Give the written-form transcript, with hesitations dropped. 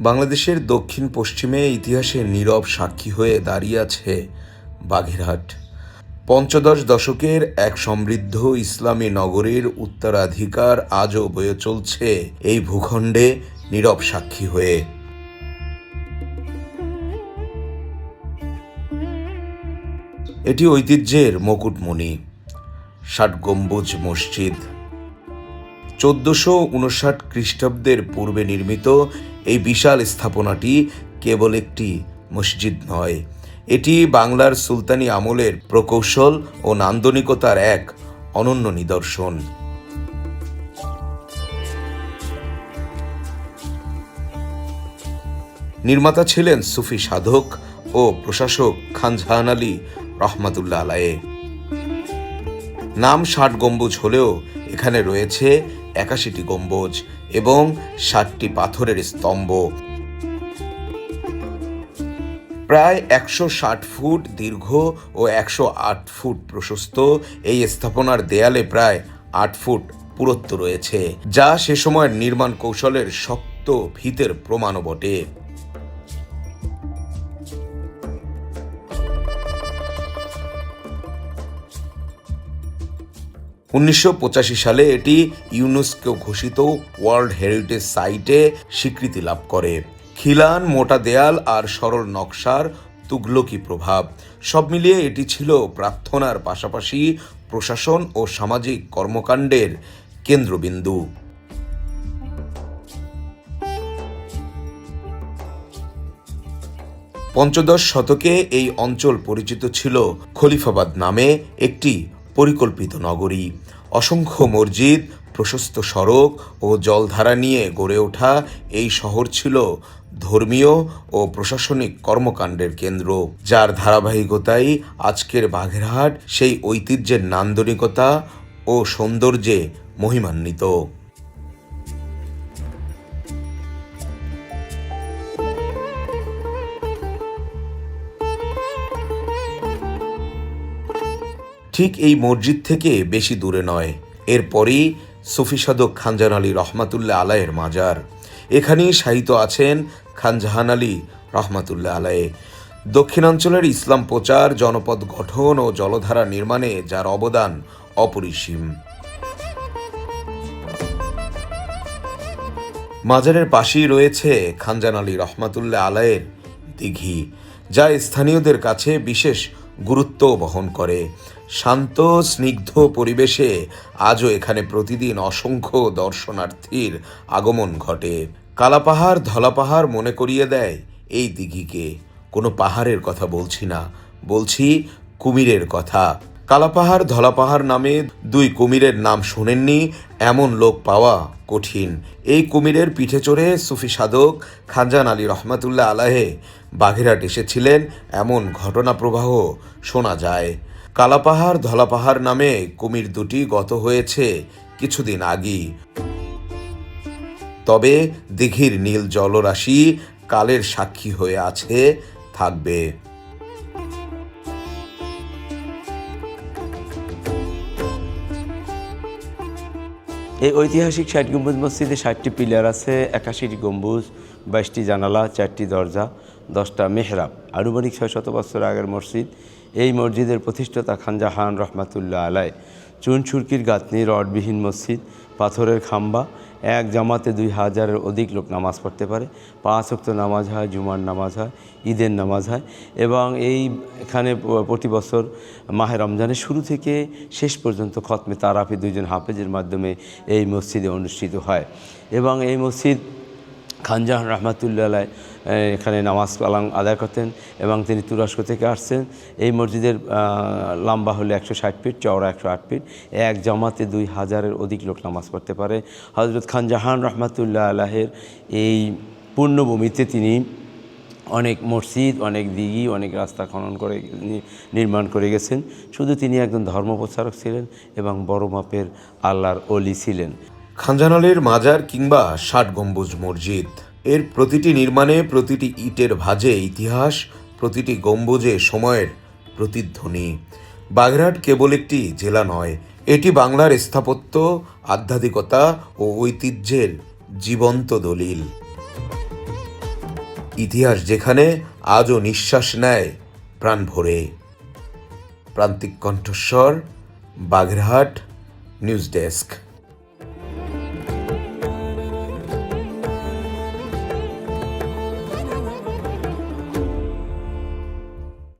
বাংলাদেশের দক্ষিণ পশ্চিমে ইতিহাসের নীরব সাক্ষী হয়ে দাঁড়িয়ে আছে বাগেরহাট। পঞ্চদশ দশকের এক সমৃদ্ধ ইসলামী নগরীর উত্তরাধিকার আজও বয়ে চলছে এই ভূখণ্ডে নীরব সাক্ষী হয়ে। এটি ঐতিহ্যের মুকুটমণি, ৬০ গম্বুজ মসজিদ। ১৪৫৯ খ্রিস্টাব্দের পূর্বে নির্মিত এই বিশাল স্থাপনাটি কেবল একটি মসজিদ নয়, এটি বাংলার সুলতানি আমলের প্রকৌশল ও নান্দনিকতার এক অনন্য নিদর্শন। নির্মাতা ছিলেন সুফি সাধক ও প্রশাসক খান জাহান আলী রহমাতুল্লাহ আলাইহ। নাম ৬০ গম্বুজ হলেও এখানে রয়েছে ৮১টি গম্বুজ এবং ৬০টি পাথরের স্তম্ভ। প্রায় ১৬০ ফুট দীর্ঘ ও ১০৮ ফুট প্রশস্ত এই স্থাপনার দেয়ালে প্রায় ৮ ফুট পুরুত্ব রয়েছে, যা সে সময়ের নির্মাণ কৌশলের শক্ত ভিতের প্রমাণও বটে। ১৯৮৫ সালে এটি ইউনেস্কো ঘোষিত ওয়ার্ল্ড হেরিটেজ সাইটে স্বীকৃতি লাভ করে। খিলান, মোটা দেয়াল আর সরল নকশার তুগলকি প্রভাব সব মিলিয়ে এটি ছিল প্রার্থনার পাশাপাশি প্রশাসন ও সামাজিক কর্মকাণ্ডের কেন্দ্রবিন্দু। পঞ্চদশ শতকে এই অঞ্চল পরিচিত ছিল খলিফাবাদ নামে একটি পরিকল্পিত নগরী। অসংখ্য মসজিদ, প্রশস্ত সড়ক ও জলধারা নিয়ে গড়ে ওঠা এই শহর ছিল ধর্মীয় ও প্রশাসনিক কর্মকাণ্ডের কেন্দ্র, যার ধারাবাহিকতাই আজকের বাগেরহাট সেই ঐতিহ্যের নান্দনিকতা ও সৌন্দর্যে মহিমান্বিত। ঠিক এই মসজিদ থেকে বেশি দূরে নয়, এরপরই সুফি সাধক খান জাহান আলী রহমাতুল্লাহ আলাইহের মাজার। এখানেই শায়িত আছেন খান জাহান আলী রহমাতুল্লাহ আলাইহ। দক্ষিণাঞ্চলের ইসলাম প্রচার, জনপদ গঠন ও জলধারা নির্মাণে যার অবদান অপরিসীম। মাজারের পাশেই রয়েছে খান জাহান আলী রহমাতুল্লাহ আলাইহের দিঘি, যা স্থানীয়দের কাছে বিশেষ গুরুত্ব বহন করে। শান্ত স্নিগ্ধ পরিবেশে আজও এখানে প্রতিদিন অসংখ্য দর্শনার্থীর আগমন ঘটে। কালাপাহাড়, ধলাপাহাড় মনে করিয়ে দেয় এই দিঘিকে। কোনো পাহাড়ের কথা বলছি না, বলছি কুমিরের কথা। কালাপাহাড়, ধলাপাহাড় নামে দুই কুমিরের নাম শোনেননি এমন লোক পাওয়া কঠিন। এই কুমিরের পিঠে চড়ে সুফি সাধক খান জাহান আলী রহমাতুল্লাহ আলাইহ বাগেরহাট এসেছিলেন এমন ঘটনা প্রবাহ শোনা যায়। কালাপাহাড়, ধলাপাহাড় নামে কুমির দুটি গত হয়েছে কিছুদিন আগেই, তবে দিঘির নীল জলরাশি কালের সাক্ষী হয়ে আছে, থাকবে। এই ঐতিহাসিক ৬০ গম্বুজ মসজিদে ৬০টি পিলার আছে, ৮১টি গম্বুজ, ২২টি জানালা, ৪টি দরজা, 10টা মেহরাব। আনুমানিক ৬০০ বছর আগের মসজিদ। এই মসজিদের প্রতিষ্ঠাতা খান জাহান রহমাতুল্লাহ আলাইহ। চুন সুরকির গাঁথনি, রডবিহীন মসজিদ, পাথরের খাম্বা, এক জামাতে ২০০০-এর অধিক লোক নামাজ পড়তে পারে। ৫ ওয়াক্ত নামাজ হয়, জুমার নামাজ হয়, ঈদের নামাজ হয় এবং এখানে প্রতি বছর মাহে রমজানের শুরু থেকে শেষ পর্যন্ত খতমে তারাফি ২জন হাফেজের মাধ্যমে এই মসজিদে অনুষ্ঠিত হয় এবং এই মসজিদ খান জাহান রহমাতুল্লাহ আলাইহ এখানে নামাজ আদায় করতেন এবং তিনি তুরস্ক থেকে আসছেন। এই মসজিদের লম্বা হলো ১৬০ ফিট, চওড়া ১০৮ ফিট। এক জামাতে ২০০০-এর অধিক লোক নামাজ পড়তে পারে। হযরত খান জাহান রহমাতুল্লাহ আলাইহের এই পুণ্যভূমিতে তিনি অনেক মসজিদ, অনেক দিঘি, অনেক রাস্তা খনন করে নির্মাণ করে গেছেন। শুধু তিনি একজন ধর্মপ্রচারক ছিলেন এবং বড় মাপের আল্লাহর ওলি ছিলেন। খান জাহান আলীর মাজার কিংবা ৬০ গম্বুজ মসজিদ, এর প্রতিটি নির্মাণে, প্রতিটি ইটের ভাঁজে ইতিহাস, প্রতিটি গম্বুজে সময়ের প্রতিধ্বনি। বাগেরহাট কেবল একটি জেলা নয়, এটি বাংলার স্থাপত্য, আধ্যাত্মিকতা ও ঐতিহ্যের জীবন্ত দলিল। ইতিহাস যেখানে আজও নিঃশ্বাস নেয় প্রাণ ভরে। প্রান্তিক কণ্ঠস্বর, বাগেরহাট নিউজ ডেস্ক।